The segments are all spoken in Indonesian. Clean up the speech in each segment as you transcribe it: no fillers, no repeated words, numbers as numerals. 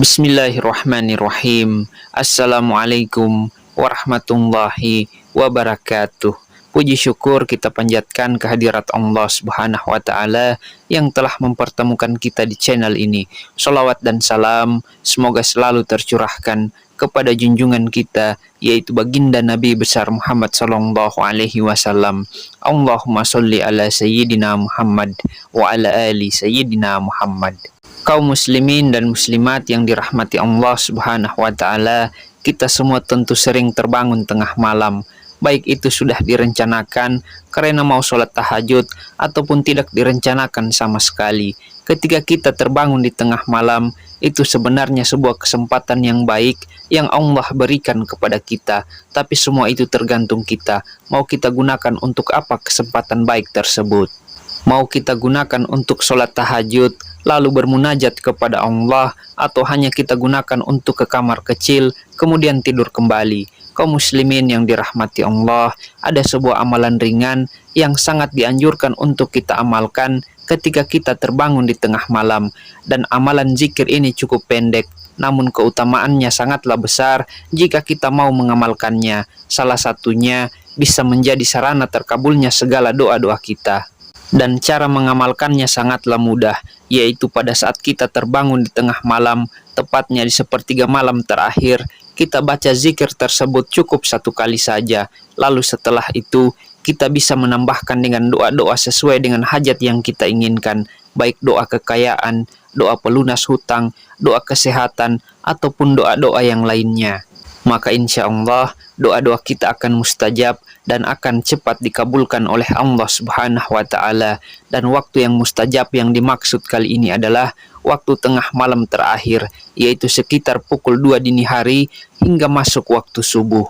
Bismillahirrahmanirrahim. Assalamualaikum warahmatullahi wabarakatuh. Puji syukur kita panjatkan kehadirat Allah Subhanahu wa Ta'ala yang telah mempertemukan kita di channel ini. Sholawat dan salam semoga selalu tercurahkan kepada junjungan kita, yaitu baginda Nabi besar Muhammad sallallahu alaihi wasallam. Allahumma sholli ala sayyidina Muhammad wa ala ali sayyidina Muhammad. Kaum muslimin dan muslimat yang dirahmati Allah Subhanahu wa Ta'ala, kita semua tentu sering terbangun tengah malam, baik itu sudah direncanakan karena mau sholat tahajud ataupun tidak direncanakan sama sekali. Ketika kita terbangun di tengah malam, itu sebenarnya sebuah kesempatan yang baik yang Allah berikan kepada kita, tapi semua itu tergantung kita. Mau kita gunakan untuk apa kesempatan baik tersebut? Mau kita gunakan untuk sholat tahajud, lalu bermunajat kepada Allah, atau hanya kita gunakan untuk ke kamar kecil, kemudian tidur kembali. Kaum muslimin yang dirahmati Allah, ada sebuah amalan ringan yang sangat dianjurkan untuk kita amalkan ketika kita terbangun di tengah malam. Dan amalan zikir ini cukup pendek, namun keutamaannya sangatlah besar jika kita mau mengamalkannya. Salah satunya bisa menjadi sarana terkabulnya segala doa-doa kita. Dan cara mengamalkannya sangatlah mudah, yaitu pada saat kita terbangun di tengah malam, tepatnya di sepertiga malam terakhir, kita baca zikir tersebut cukup satu kali saja. Lalu setelah itu, kita bisa menambahkan dengan doa-doa sesuai dengan hajat yang kita inginkan, baik doa kekayaan, doa pelunas hutang, doa kesehatan, ataupun doa-doa yang lainnya. Maka insya Allah doa-doa kita akan mustajab dan akan cepat dikabulkan oleh Allah Subhanahu wa Ta'ala. Dan waktu yang mustajab yang dimaksud kali ini adalah waktu tengah malam terakhir, yaitu sekitar pukul 2 dini hari hingga masuk waktu subuh.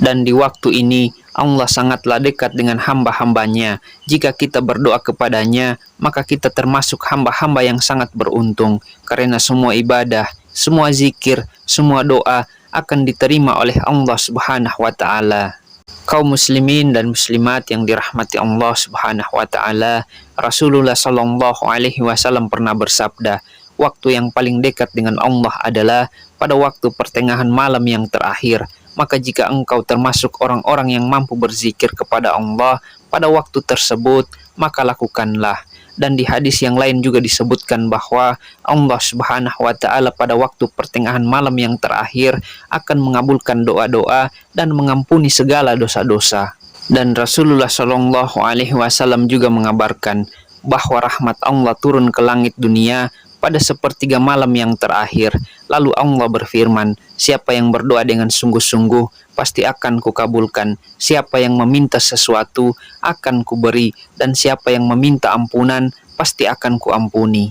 Dan di waktu ini Allah sangatlah dekat dengan hamba-hambanya. Jika kita berdoa kepadanya, maka kita termasuk hamba-hamba yang sangat beruntung, karena semua ibadah, semua zikir, semua doa akan diterima oleh Allah Subhanahu wa Ta'ala. Kaum muslimin dan muslimat yang dirahmati Allah Subhanahu wa Ta'ala, Rasulullah sallallahu alaihi wasallam pernah bersabda, waktu yang paling dekat dengan Allah adalah pada waktu pertengahan malam yang terakhir. Maka jika engkau termasuk orang-orang yang mampu berzikir kepada Allah pada waktu tersebut, maka lakukanlah. Dan di hadis yang lain juga disebutkan bahwa Allah Subhanahu wa Ta'ala pada waktu pertengahan malam yang terakhir akan mengabulkan doa-doa dan mengampuni segala dosa-dosa. Dan Rasulullah Shallallahu alaihi wasallam juga mengabarkan bahwa rahmat Allah turun ke langit dunia pada sepertiga malam yang terakhir. Lalu Allah berfirman, siapa yang berdoa dengan sungguh-sungguh, pasti akan kukabulkan. Siapa yang meminta sesuatu, akan kuberi. Dan siapa yang meminta ampunan, pasti akan kuampuni.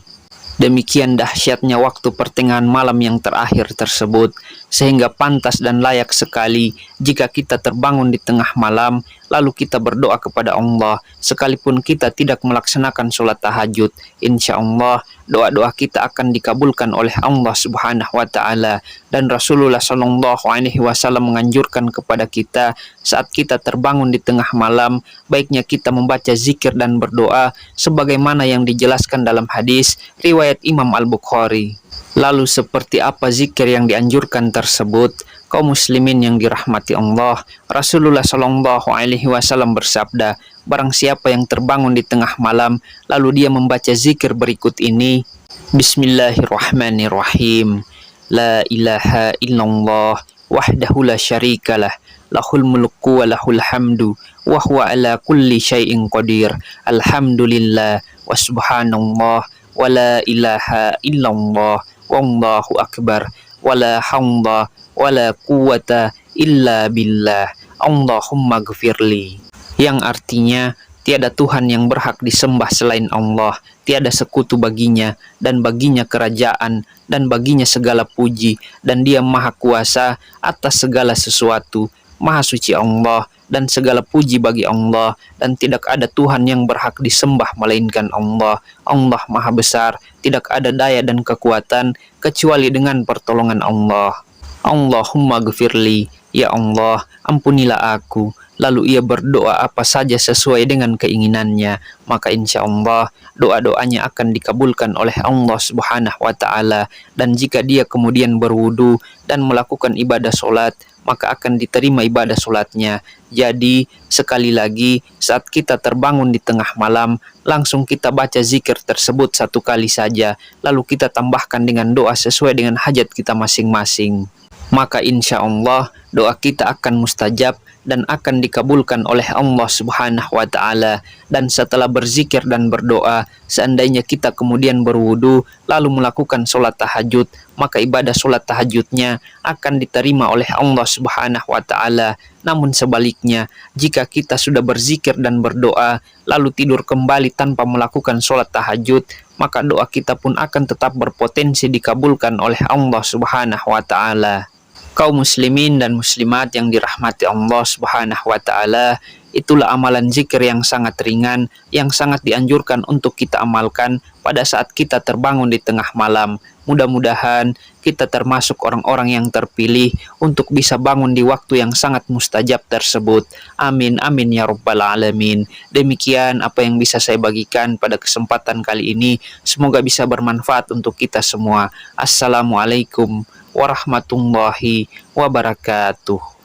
Demikian dahsyatnya waktu pertengahan malam yang terakhir tersebut, sehingga pantas dan layak sekali jika kita terbangun di tengah malam, lalu kita berdoa kepada Allah, sekalipun kita tidak melaksanakan sholat tahajud. Insya Allah, doa-doa kita akan dikabulkan oleh Allah Subhanahu wa Ta'ala. Dan Rasulullah Shallallahu alaihi wasallam menganjurkan kepada kita saat kita terbangun di tengah malam, baiknya kita membaca zikir dan berdoa sebagaimana yang dijelaskan dalam hadis riwayat Imam Al-Bukhari. Lalu seperti apa zikir yang dianjurkan tersebut? Kaum muslimin yang dirahmati Allah, Rasulullah Shallallahu alaihi wasallam bersabda, barang siapa yang terbangun di tengah malam lalu dia membaca zikir berikut ini, Bismillahirrahmanirrahim, la ilaha illallah wahdahu la syarikalah, lahul mulku wa lahul hamdu wa huwa ala kulli syai'in qadir, alhamdulillah wa subhanallah wa la ilaha illallah wallahu akbar wa la hawla wa la quwwata illa billah, Allahumma gfirli. Yang artinya, tiada Tuhan yang berhak disembah selain Allah, tiada sekutu baginya, dan baginya kerajaan, dan baginya segala puji, dan dia maha kuasa atas segala sesuatu. Maha suci Allah, dan segala puji bagi Allah, dan tidak ada Tuhan yang berhak disembah melainkan Allah. Allah maha besar, tidak ada daya dan kekuatan kecuali dengan pertolongan Allah. Allahumma gfirli, ya Allah, ampunilah aku. lalu ia berdoa apa saja sesuai dengan keinginannya, maka insya Allah doa-doanya akan dikabulkan oleh Allah Subhanahu wa Ta'ala. Dan jika dia kemudian berwudu dan melakukan ibadah solat, maka akan diterima ibadah solatnya. Jadi sekali lagi, saat kita terbangun di tengah malam, langsung kita baca zikir tersebut satu kali saja, lalu kita tambahkan dengan doa sesuai dengan hajat kita masing-masing. Maka insya Allah doa kita akan mustajab dan akan dikabulkan oleh Allah Subhanahu wa Ta'ala. Dan setelah berzikir dan berdoa, seandainya kita kemudian berwudu lalu melakukan sholat tahajud, maka ibadah sholat tahajudnya akan diterima oleh Allah Subhanahu wa Ta'ala. Namun sebaliknya, jika kita sudah berzikir dan berdoa lalu tidur kembali tanpa melakukan sholat tahajud, maka doa kita pun akan tetap berpotensi dikabulkan oleh Allah Subhanahu wa Ta'ala. Kaum muslimin dan muslimat yang dirahmati Allah Subhanahu wa Ta'ala, itulah amalan zikir yang sangat ringan, yang sangat dianjurkan untuk kita amalkan pada saat kita terbangun di tengah malam. Mudah-mudahan kita termasuk orang-orang yang terpilih untuk bisa bangun di waktu yang sangat mustajab tersebut. Amin, amin ya rabbal alamin. Demikian apa yang bisa saya bagikan pada kesempatan kali ini. Semoga bisa bermanfaat untuk kita semua. Assalamualaikum warahmatullahi wabarakatuh.